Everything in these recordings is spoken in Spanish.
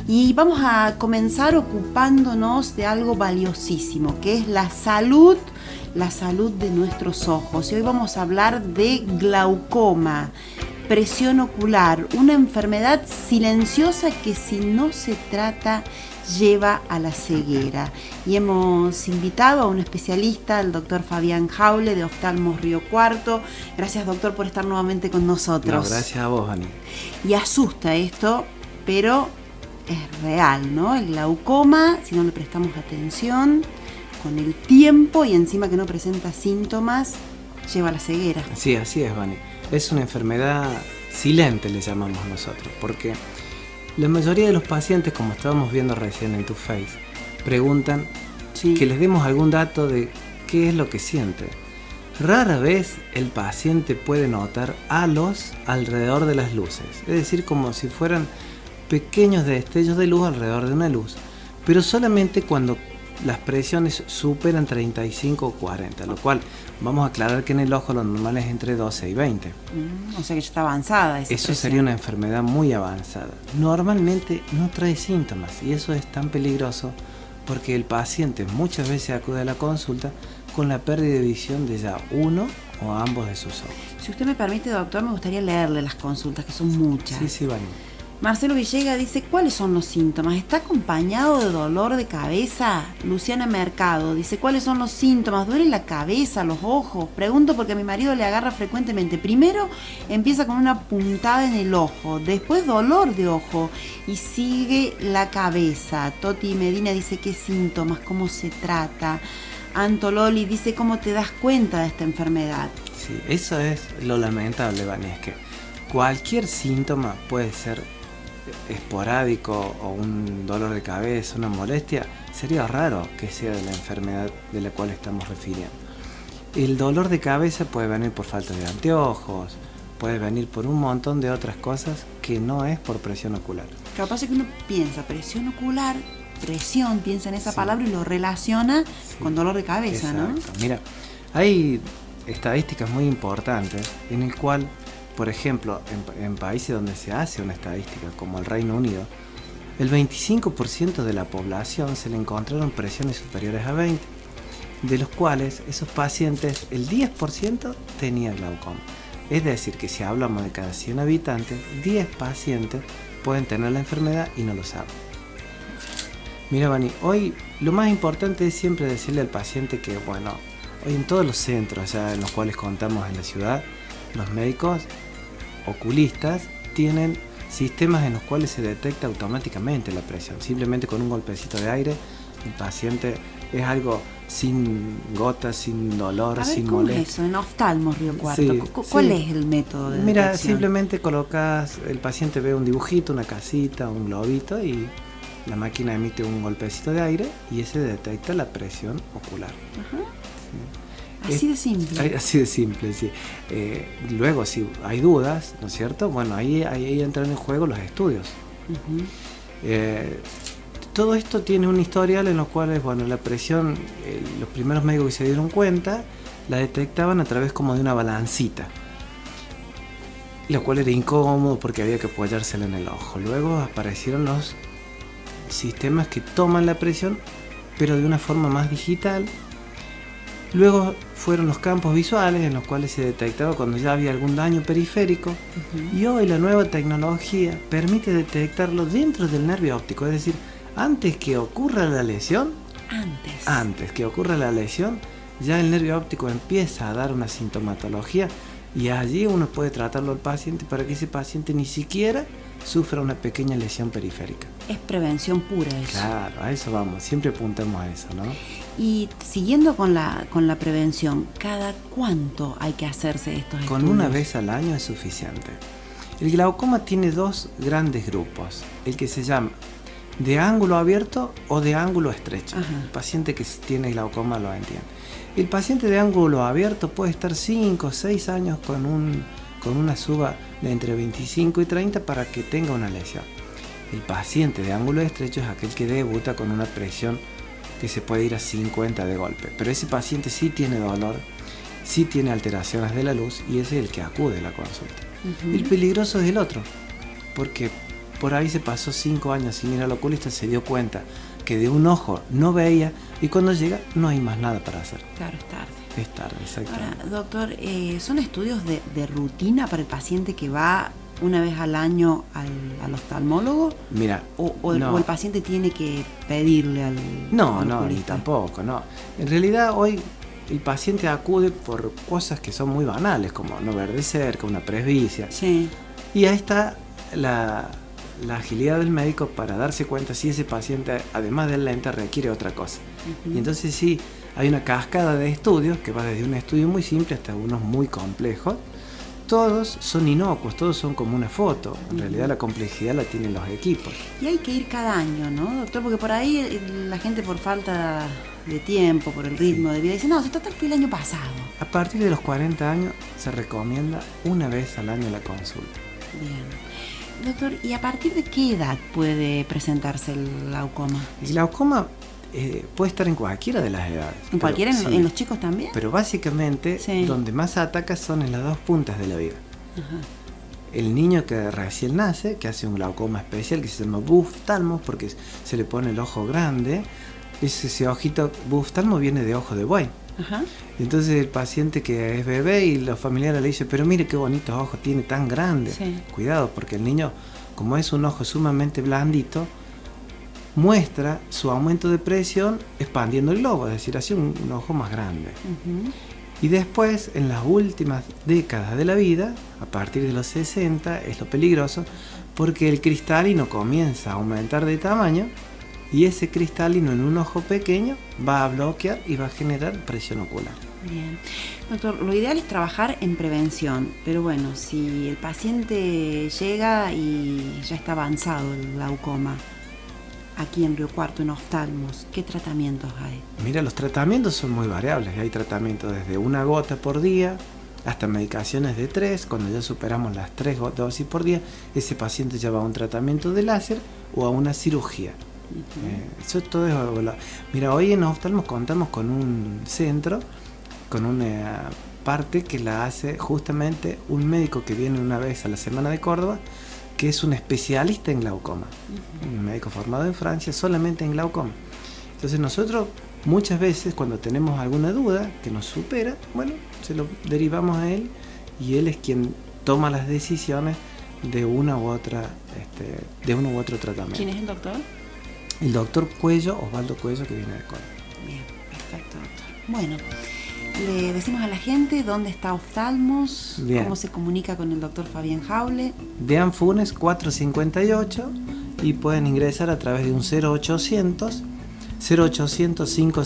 Y vamos a comenzar ocupándonos de algo valiosísimo, que es la salud de nuestros ojos. Y hoy vamos a hablar de glaucoma, presión ocular, una enfermedad silenciosa que si no se trata lleva a la ceguera. Y hemos invitado a un especialista, el doctor Fabián Jaule, de Oftalmos Río Cuarto. Gracias, doctor, por estar nuevamente con nosotros. No, gracias a vos, Ani. Y asusta esto, pero es real, ¿no? El glaucoma, si no le prestamos atención, con el tiempo y encima que no presenta síntomas, lleva a la ceguera. Sí, así es, Vani. Es una enfermedad silente, le llamamos nosotros, porque la mayoría de los pacientes, como estábamos viendo recién en tu Face, preguntan que les demos algún dato de qué es lo que siente. Rara vez el paciente puede notar halos alrededor de las luces, es decir, como si fueran pequeños destellos de luz alrededor de una luz, pero solamente cuando las presiones superan 35 o 40, lo cual vamos a aclarar que en el ojo lo normal es entre 12 y 20. O sea que ya está avanzada esa Eso presión. sería una enfermedad muy avanzada. Normalmente no trae síntomas y eso es tan peligroso porque el paciente muchas veces acude a la consulta con la pérdida de visión de ya uno o ambos de sus ojos. Si usted me permite, doctor, me gustaría leerle las consultas, que son muchas. Sí, Vani. Marcelo Villegas dice, ¿cuáles son los síntomas? ¿Está acompañado de dolor de cabeza? Luciana Mercado dice, ¿cuáles son los síntomas? ¿Duele la cabeza, los ojos? Pregunto porque a mi marido le agarra frecuentemente. Primero empieza con una puntada en el ojo, después dolor de ojo y sigue la cabeza. Toti Medina dice, ¿qué síntomas? ¿Cómo se trata? Antololi dice, ¿cómo te das cuenta de esta enfermedad? Sí, eso es lo lamentable, Vani, es que cualquier síntoma puede ser esporádico o un dolor de cabeza, una molestia, sería raro que sea de la enfermedad de la cual estamos refiriendo. El dolor de cabeza puede venir por falta de anteojos, puede venir por un montón de otras cosas que no es por presión ocular. Capaz es que uno piensa presión ocular, piensa en esa palabra y lo relaciona con dolor de cabeza. Exacto. ¿No? Mira, hay estadísticas muy importantes en el cual, por ejemplo, en países donde se hace una estadística, como el Reino Unido, el 25% de la población se le encontraron presiones superiores a 20, de los cuales esos pacientes, el 10% tenía glaucoma. Es decir, que si hablamos de cada 100 habitantes, 10 pacientes pueden tener la enfermedad y no lo saben. Mira, Vani, hoy lo más importante es siempre decirle al paciente que, bueno, hoy en todos los centros ya en los cuales contamos en la ciudad, los médicos oculistas tienen sistemas en los cuales se detecta automáticamente la presión. Simplemente con un golpecito de aire, el paciente es algo sin gotas, sin dolor, sin molestia. ¿Cómo es eso? En Oftalmos Río Cuarto. Sí, ¿Cuál es el método de Mira, detección? simplemente colocas, el paciente ve un dibujito, una casita, un globito y la máquina emite un golpecito de aire y ese detecta la presión ocular. Ajá. Sí. Así de simple. Así de simple, sí. Luego, si hay dudas, ¿no es cierto? Bueno, ahí entran en juego los estudios. Uh-huh. Todo esto tiene un historial en los cuales, bueno, la presión, los primeros médicos que se dieron cuenta, la detectaban a través como de una balancita, lo cual era incómodo porque había que apoyársela en el ojo. Luego aparecieron los sistemas que toman la presión, pero de una forma más digital. Luego fueron los campos visuales en los cuales se detectaba cuando ya había algún daño periférico. Uh-huh. Y hoy la nueva tecnología permite detectarlo dentro del nervio óptico, es decir, antes que ocurra la lesión, antes que ocurra la lesión, ya el nervio óptico empieza a dar una sintomatología y allí uno puede tratarlo al paciente para que ese paciente ni siquiera sufra una pequeña lesión periférica. Es prevención pura eso. Claro, a eso vamos, siempre apuntamos a eso, ¿no? Y siguiendo con la prevención, ¿cada cuánto hay que hacerse estos estudios? Con una vez al año es suficiente. El glaucoma tiene dos grandes grupos, el que se llama de ángulo abierto o de ángulo estrecho. Ajá. El paciente que tiene glaucoma lo entiende. El paciente de ángulo abierto puede estar 5 o 6 años con una suba de entre 25 y 30 para que tenga una lesión. El paciente de ángulo estrecho es aquel que debuta con una presión que se puede ir a 50 de golpe, pero ese paciente sí tiene dolor, sí tiene alteraciones de la luz y ese es el que acude a la consulta. Uh-huh. El peligroso es el otro, porque por ahí se pasó 5 años sin ir al oculista, se dio cuenta que de un ojo no veía y cuando llega no hay más nada para hacer. Claro, es tarde. Es tarde, exactamente. Ahora, doctor, ¿son estudios de rutina para el paciente que va una vez al año al oftalmólogo? Mira, ¿O el paciente tiene que pedirle al No, ni oculista? tampoco, no. En realidad hoy el paciente acude por cosas que son muy banales, como no ver de cerca, una presbicia. Sí. Y ahí está la agilidad del médico para darse cuenta si ese paciente, además del lente, requiere otra cosa. Y entonces sí, hay una cascada de estudios que va desde un estudio muy simple hasta unos muy complejos. Todos son inocuos, todos son como una foto. En realidad la complejidad la tienen los equipos. Y hay que ir cada año, ¿no, doctor? Porque por ahí la gente, por falta de tiempo, por el ritmo de vida, dice, no, total fue el año pasado. A partir de los 40 años se recomienda una vez al año la consulta. Bien. Doctor, ¿y a partir de qué edad puede presentarse el glaucoma? El glaucoma puede estar en cualquiera de las edades. ¿En cualquiera? Sí, ¿En los chicos también? pero básicamente Sí. donde más ataca son en las dos puntas de la vida. Ajá. El niño que recién nace, que hace un glaucoma especial que se llama buftalmo, porque se le pone el ojo grande, ese ojito buftalmo viene de ojo de buey. Ajá. Entonces el paciente que es bebé y los familiares le dicen, pero mire qué bonitos ojos tiene tan grandes. Sí. Cuidado, porque el niño, como es un ojo sumamente blandito, muestra su aumento de presión expandiendo el globo, es decir, hace un ojo más grande. Ujú. Y después, en las últimas décadas de la vida, a partir de los 60, es lo peligroso, porque el cristalino comienza a aumentar de tamaño y ese cristalino en un ojo pequeño va a bloquear y va a generar presión ocular. Bien. Doctor, lo ideal es trabajar en prevención, pero bueno, si el paciente llega y ya está avanzado el glaucoma, aquí en Río Cuarto, en oftalmos, ¿qué tratamientos hay? Mira, los tratamientos son muy variables. Hay tratamientos desde una gota por día hasta medicaciones de 3. Cuando ya superamos las 3 dosis por día, ese paciente ya va a un tratamiento de láser o a una cirugía. Eso todo es... Mira, hoy en oftalmos contamos con un centro, con una parte que la hace justamente un médico que viene una vez a la semana de Córdoba, que es un especialista en glaucoma, un médico formado en Francia solamente en glaucoma. Entonces nosotros muchas veces cuando tenemos alguna duda que nos supera, bueno, se lo derivamos a él y él es quien toma las decisiones de una u otra, de uno u otro tratamiento. ¿Quién es el doctor? El doctor Cuello, Osvaldo Cuello, que viene de Córdoba. Bien, perfecto, doctor. Bueno, le decimos a la gente dónde está Oftalmos, Bien. cómo se comunica con el doctor Fabián Jaule. De Anfunes 458 y pueden ingresar a través de un 0800 555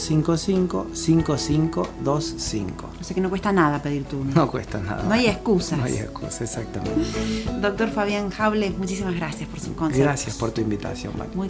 5525. O sea que no cuesta nada pedir turno. No cuesta nada. No hay excusas. No hay excusas, exactamente. Doctor Fabián Jaule, muchísimas gracias por su consejo. Gracias por tu invitación, Mari. Muy